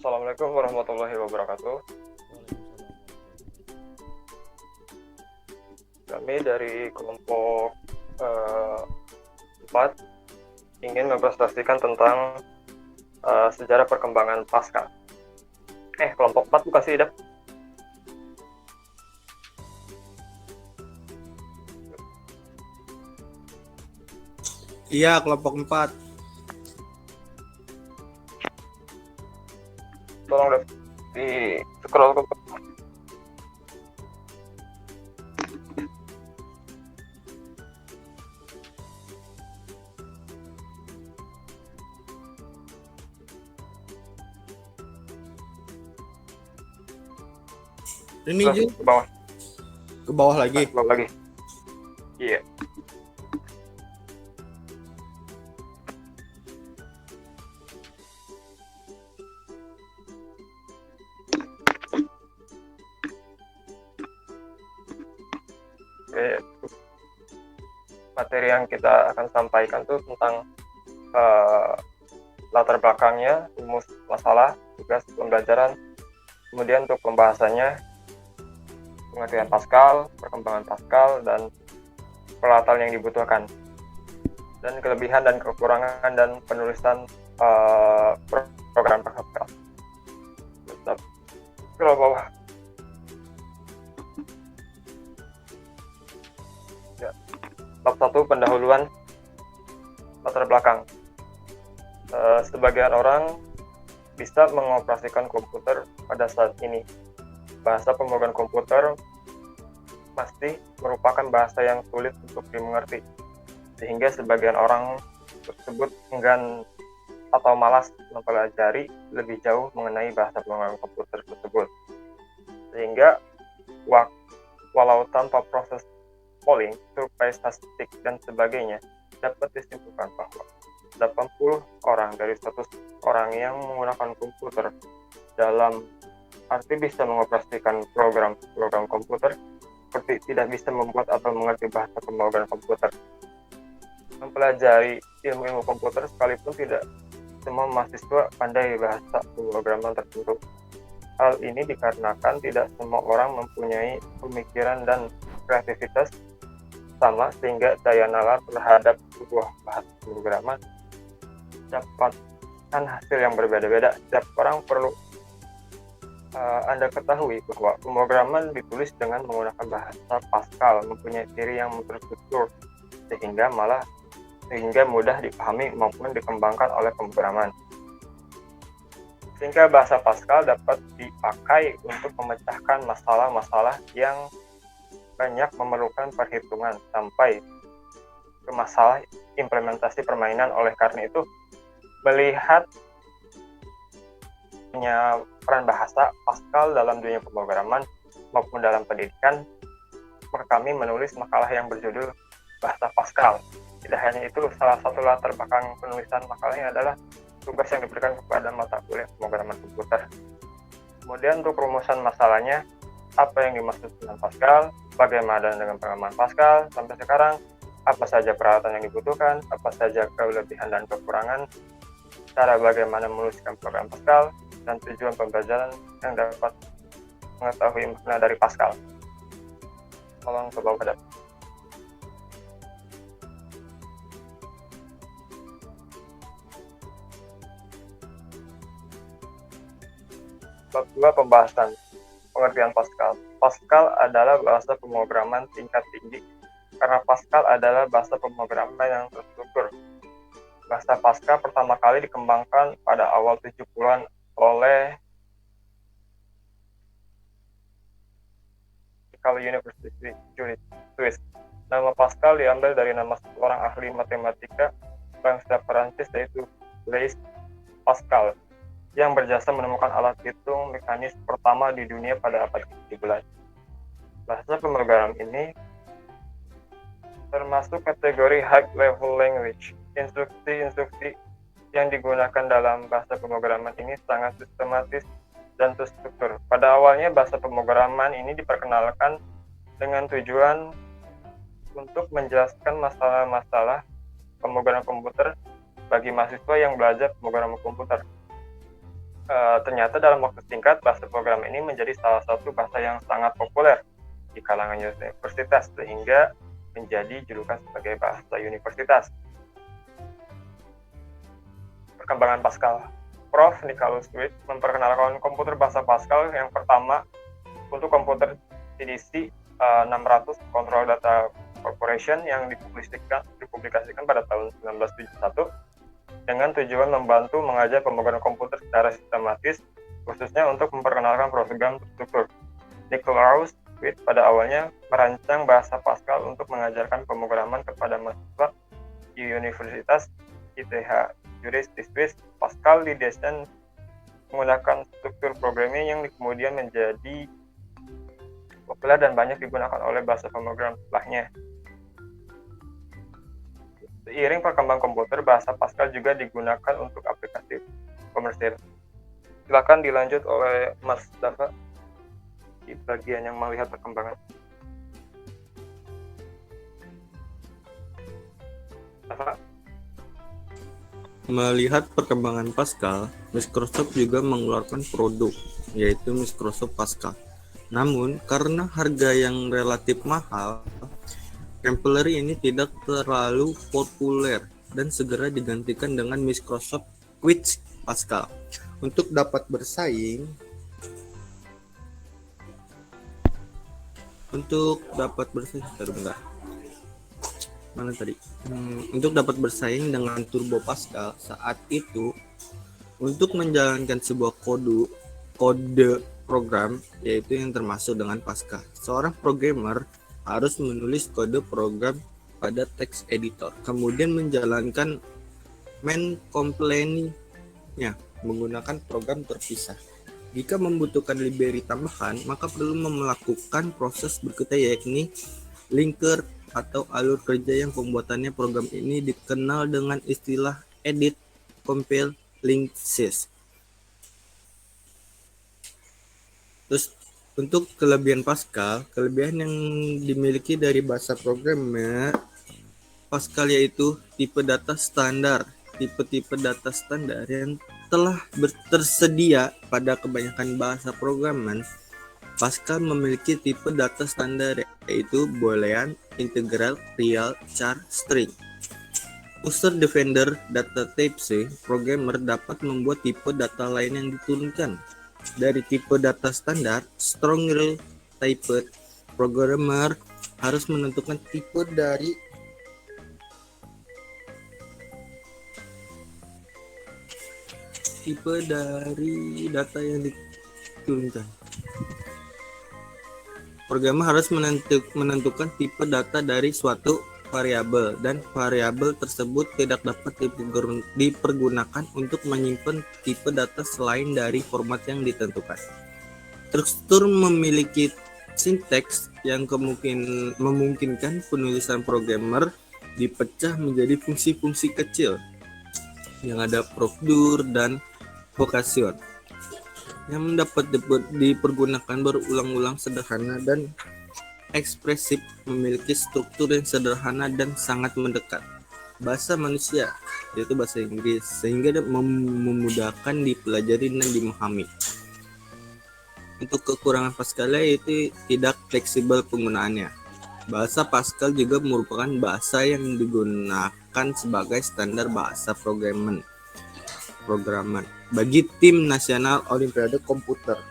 Assalamualaikum warahmatullahi wabarakatuh. Waalaikumsalam warahmatullahi Kami dari kelompok eh, 4 ingin mempresentasikan tentang sejarah perkembangan Pasca. Kelompok 4 bukan sih, Dap? Iya, kelompok 4. Tolong, Dap, di scroll ke Ini terus Ju, ke bawah. ke bawah lagi. Ke bawah lagi. Iya. Oke, materi yang kita akan sampaikan tuh tentang eh, latar belakangnya, rumus masalah, tugas pembelajaran, kemudian untuk pembahasannya, pengertian Pascal, perkembangan Pascal, dan peralatan yang dibutuhkan, dan kelebihan dan kekurangan dan penulisan program Pascal. Tetap ke bawah. Ya. Bab 1, pendahuluan latar belakang. Sebagian orang bisa mengoperasikan komputer pada saat ini. Bahasa pemrograman komputer masih merupakan bahasa yang sulit untuk dimengerti, sehingga sebagian orang tersebut enggan atau malas mempelajari lebih jauh mengenai bahasa pemrograman komputer tersebut. Sehingga walau tanpa proses polling, survei statistik, dan sebagainya, dapat disimpulkan bahwa 80 orang dari 100 orang yang menggunakan komputer dalam arti bisa mengoperasikan program komputer seperti tidak bisa membuat atau mengerti bahasa pemrograman komputer. Mempelajari ilmu komputer sekalipun tidak semua mahasiswa pandai bahasa pemrograman tertentu. Hal ini dikarenakan tidak semua orang mempunyai pemikiran dan kreativitas sama, sehingga daya nalar terhadap sebuah bahasa pemrograman dapatkan hasil yang berbeda-beda. Setiap orang perlu Anda ketahui bahwa pemrograman ditulis dengan menggunakan bahasa Pascal mempunyai ciri yang terstruktur sehingga mudah dipahami maupun dikembangkan oleh pemrograman. Sehingga bahasa Pascal dapat dipakai untuk memecahkan masalah-masalah yang banyak memerlukan perhitungan sampai ke masalah implementasi permainan. Oleh karena itu, melihat punya peran bahasa Pascal dalam dunia pemrograman maupun dalam pendidikan, maka kami menulis makalah yang berjudul Bahasa Pascal. Tidak hanya itu, salah satu latar belakang penulisan makalahnya adalah tugas yang diberikan kepada mata kuliah pemrograman komputer. Kemudian untuk rumusan masalahnya, apa yang dimaksud dengan Pascal, bagaimana dengan pengembangan Pascal sampai sekarang, apa saja peralatan yang dibutuhkan, apa saja kelebihan dan kekurangan, cara bagaimana menuliskan program Pascal, dan tujuan pembelajaran yang dapat mengetahui makna dari Pascal. Tolong ke bawah. Bab 2, pembahasan pengertian Pascal. Pascal adalah bahasa pemrograman tingkat tinggi karena Pascal adalah bahasa pemrograman yang terstruktur. Bahasa Pascal pertama kali dikembangkan pada awal 70-an oleh University Swiss. Nama Pascal diambil dari nama seorang ahli matematika bangsa Perancis, yaitu Blaise Pascal, yang berjasa menemukan alat hitung mekanis pertama di dunia pada abad ke-17. Bahasa pemrograman ini termasuk kategori high level language. Instruksi-instruksi yang digunakan dalam bahasa pemrograman ini sangat sistematis dan terstruktur. Pada awalnya, bahasa pemrograman ini diperkenalkan dengan tujuan untuk menjelaskan masalah-masalah pemrograman komputer bagi mahasiswa yang belajar pemrograman komputer. Ternyata dalam waktu singkat, bahasa program ini menjadi salah satu bahasa yang sangat populer di kalangan universitas, sehingga menjadi julukan sebagai bahasa universitas. Perkembangan Pascal. Prof. Nicholas Witt memperkenalkan komputer bahasa Pascal yang pertama untuk komputer CDC 600 Control Data Corporation yang dipublikasikan pada tahun 1971 dengan tujuan membantu mengajar pemrograman komputer secara sistematis, khususnya untuk memperkenalkan program terstruktur. Nicholas Witt pada awalnya merancang bahasa Pascal untuk mengajarkan pemrograman kepada mahasiswa di Universitas ITH Zurich di Swiss. Pascal didesain menggunakan struktur programming yang kemudian menjadi populer dan banyak digunakan oleh bahasa pemrograman setelahnya. Seiring perkembangan komputer, bahasa Pascal juga digunakan untuk aplikasi komersil. Silakan dilanjut oleh Mas Dava di bagian yang melihat perkembangan. Dava? Melihat perkembangan Pascal, Microsoft juga mengeluarkan produk, yaitu Microsoft Pascal. Namun, karena harga yang relatif mahal, Templary ini tidak terlalu populer dan segera digantikan dengan Microsoft Quick Pascal. Untuk dapat bersaing, Untuk dapat bersaing dengan Turbo Pascal saat itu, untuk menjalankan sebuah kode program, yaitu yang termasuk dengan Pascal, seorang programmer harus menulis kode program pada text editor, kemudian menjalankan main complaint-nya menggunakan program terpisah. Jika membutuhkan library tambahan, maka perlu melakukan proses berikutnya, yakni linker atau alur kerja yang pembuatannya program ini dikenal dengan istilah edit, compile, link, sys. Terus untuk kelebihan Pascal, kelebihan yang dimiliki dari bahasa programmer Pascal yaitu tipe data standar. Tipe-tipe data standar yang telah tersedia pada kebanyakan bahasa programan. Pascal memiliki tipe data standar yaitu Boolean, integral, real, char, string. User Defender data type C, programmer dapat membuat tipe data lain yang diturunkan. Dari tipe data standar, strongly typed, programmer harus menentukan tipe dari data yang diturunkan. Programmer harus menentukan tipe data dari suatu variabel, dan variabel tersebut tidak dapat dipergunakan untuk menyimpan tipe data selain dari format yang ditentukan. Struktur memiliki sinteks yang memungkinkan penulisan programmer dipecah menjadi fungsi-fungsi kecil yang ada prosedur dan vocation yang dapat dipergunakan berulang-ulang, sederhana dan ekspresif, memiliki struktur yang sederhana dan sangat mendekat bahasa manusia, yaitu bahasa Inggris, sehingga memudahkan dipelajari dan dimahami. Untuk kekurangan Pascal yaitu tidak fleksibel penggunaannya. Bahasa Pascal juga merupakan bahasa yang digunakan sebagai standar bahasa programan bagi tim nasional Olimpiade Komputer.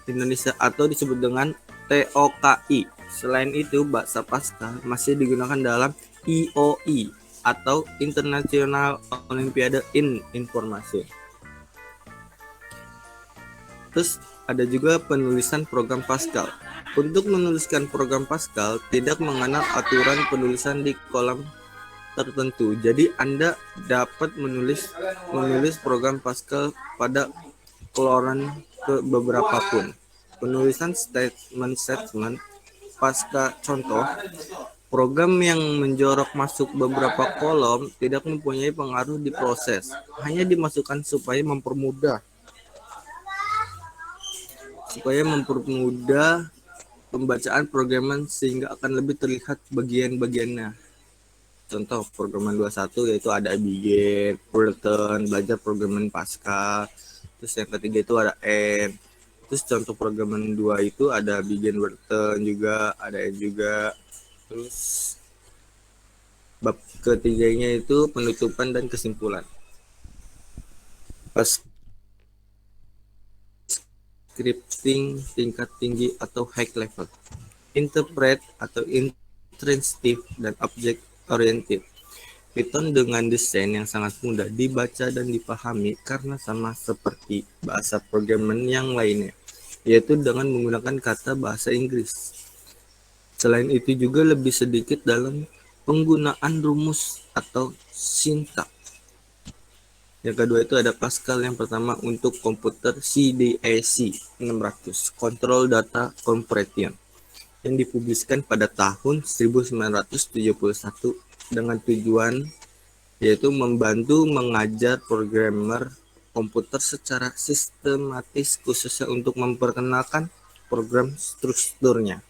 Indonesia atau disebut dengan TOKI. Selain itu, bahasa Pascal masih digunakan dalam IOI atau International Olympiad in Information. Terus ada juga penulisan program Pascal. Untuk menuliskan program Pascal tidak mengenal aturan penulisan di kolom tertentu. Jadi Anda dapat menulis program Pascal pada kolom ke beberapa pun. Penulisan statement Pascal contoh, program yang menjorok masuk beberapa kolom tidak mempunyai pengaruh di proses, hanya dimasukkan supaya mempermudah pembacaan programan sehingga akan lebih terlihat bagian-bagiannya. Contoh programan 21 yaitu ada Begin, Fullerton, belajar programan Pascal. Terus yang ketiga itu ada N. Terus contoh programan 2 itu ada Begin, Fullerton juga, ada N juga. Terus bab ketiganya itu penutupan dan kesimpulan. Pas scripting tingkat tinggi atau high level, interpret atau intrinsic dan object oriented. Python dengan desain yang sangat mudah dibaca dan dipahami karena sama seperti bahasa programan yang lainnya, yaitu dengan menggunakan kata bahasa Inggris. Selain itu juga lebih sedikit dalam penggunaan rumus atau sintaks. Yang kedua itu ada Pascal yang pertama untuk komputer CDAC 600, Control Data Compression, yang dipublikasikan pada tahun 1971 dengan tujuan yaitu membantu mengajar programmer komputer secara sistematis khususnya untuk memperkenalkan program strukturnya.